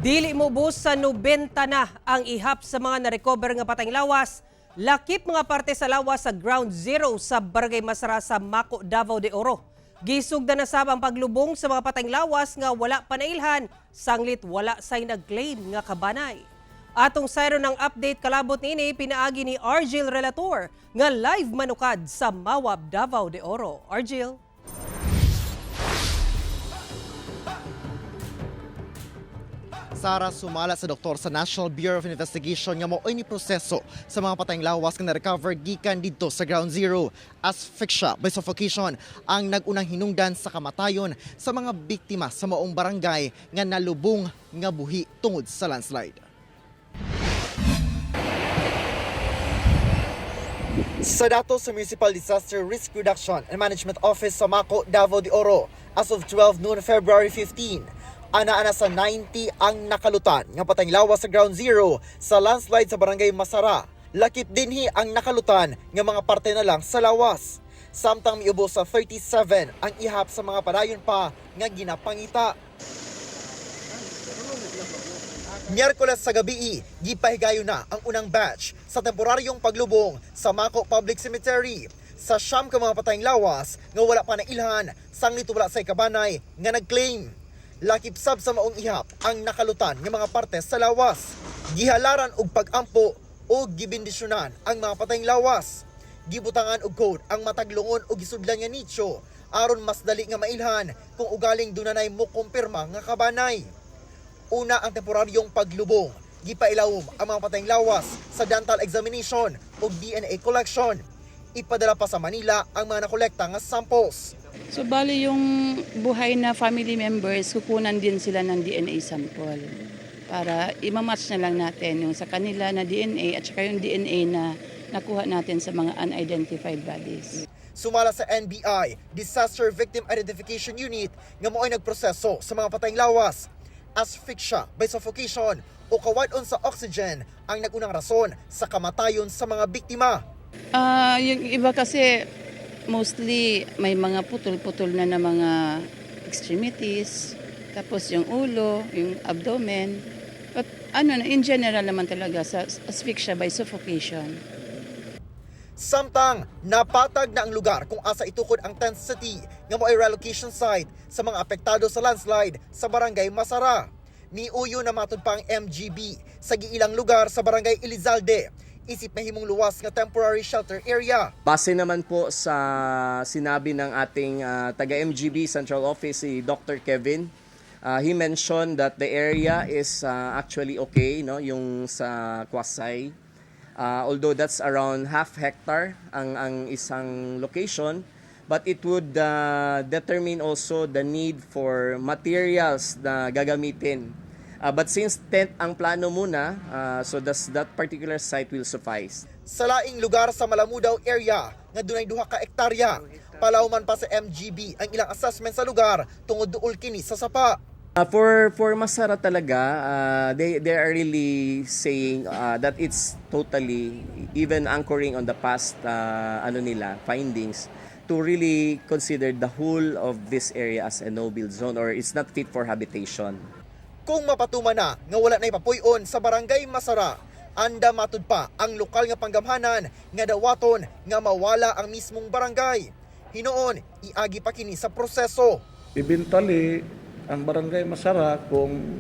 Dili mubos sa 90 na ang ihap sa mga na-recover nga patayng lawas. Lakip mga parte sa lawas sa Ground Zero sa Barangay Masara sa Mako, Davao de Oro. Gisugdan na sab ang paglubong sa mga patayng lawas nga wala pa nailhan, sanglit wala say nag-claim nga kabanay. Atong sayro ng update kalabot nini pinaagi ni Argil Relator nga live manukad sa Mawab, Davao de Oro. Argil. Sara, sumala sa doktor sa National Bureau of Investigation nga mo'y ni proseso sa mga patayng lawas nga na-recover gikan dito sa Ground Zero. Asphyxia by suffocation ang nagunang hinungdan sa kamatayon sa mga biktima sa maong barangay nga nalubong nga buhi tungod sa landslide. Sa datos sa Municipal Disaster Risk Reduction and Management Office sa Mako, Davao de Oro, as of 12 noon February 15, ana-ana sa 90 ang nakalutan nga patayng lawas sa Ground Zero sa landslide sa Barangay Masara. Lakip dinhi ang nakalutan nga mga parte na lang sa lawas. Samtang miubos sa 37 ang ihap sa mga padayon pa nga ginapangita. Miyerkules sa gabi, gipahigayon na ang unang batch sa temporaryong paglubong sa Mako Public Cemetery. Sa siyam ka mga patayng lawas nga wala pa nailhan, sanglit wala sa kabanay nga nag-claim. Lakip sab sa maong ihap ang nakalutan ng mga parte sa lawas. Gihalaran og pag-ampo o gibindisyonan ang mga patayng lawas. Gibutangan og code ang mataglungon o gisudlan nga nicho aron mas dali nga mailhan kung ugaling dunanay mo kumpirma nga kabanay. Una ang temporaryong paglubong. Gipailawom ang mga patayng lawas sa dental examination o DNA collection. Ipadala pa sa Manila ang mga nakolekta nga samples. So bali yung buhay na family members, kukunan din sila ng DNA sample para imamatch na lang natin yung sa kanila na DNA at saka yung DNA na nakuha natin sa mga unidentified bodies. Sumala sa NBI, Disaster Victim Identification Unit, nga mo'y nagproseso sa mga patayng lawas. Asphyxia by suffocation o kawadon sa oxygen ang nagunang rason sa kamatayon sa mga biktima. Yung iba kasi mostly may mga putol-putol na mga extremities, tapos yung ulo, yung abdomen. But in general naman talaga sa asphyxia by suffocation. Samtang napatag na ang lugar kung asa itukod ang tent city nga mo'y relocation site sa mga apektado sa landslide sa Barangay Masara. Miuyo na matud pa ang MGB sa giilang lugar sa Barangay Elizalde. Isip na himong luwas nga temporary shelter area. Base naman po sa sinabi ng ating taga-MGB Central Office, si Dr. Kevin, he mentioned that the area is actually okay, no? Yung sa Kwasay. Although that's around half hectare ang isang location, but it would determine also the need for materials na gagamitin. But since tent ang plano muna, so that particular site will suffice. Sa laing lugar sa Malamudaw area nga dunay 2 ka ektarya, palawman pa sa MGB ang ilang assessment sa lugar tungod duol kini sa sapa. For Masara talaga, they are really saying that it's totally, even anchoring on the past findings, to really consider the whole of this area as a no-build zone or it's not fit for habitation. Kung mapatuman na nga wala na ipapuyon sa Barangay Masara, anda matud pa ang lokal nga panggamhanan nga dawaton nga mawala ang mismong barangay. Hinoon, iagi pa kini sa proseso. Eventually, ang Barangay Masara kung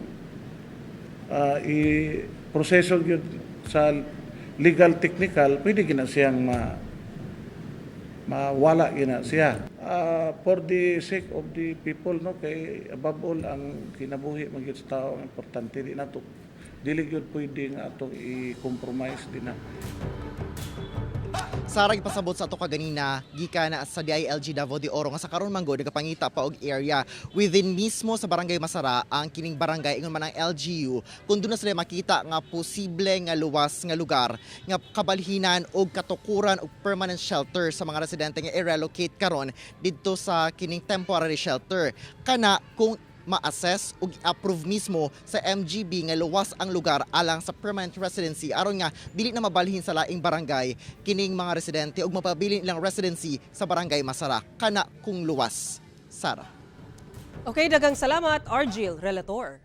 i-proseso yun sa legal technical, pwede gina siyang mawala gina siya. For the sake of the people, no, kay above all ang kinabuhi magyud sa tao ang importante di nato. Dili gyud pwede nga atong i-compromise din na. Sara gipasabot sa ato kaganina gikan na sa DILG Davao de Oro nga sa karon manggod nagapangita pa og area within mismo sa Barangay Masara ang kining barangay ingon man ang LGU kun doon na sila makita nga posible nga luwas nga lugar nga kabalhinan og katukuran og permanent shelter sa mga residente nga i-relocate karon didto sa kining temporary shelter kana kung ma-assess ug i-approve mismo sa MGB nga luwas ang lugar alang sa permanent residency aron nga dili na mabalhin sa laing barangay kining mga residente ug mapabilin ilang residency sa Barangay Masara kana kung luwas. Sara. Okay, daghang salamat Argil Relator.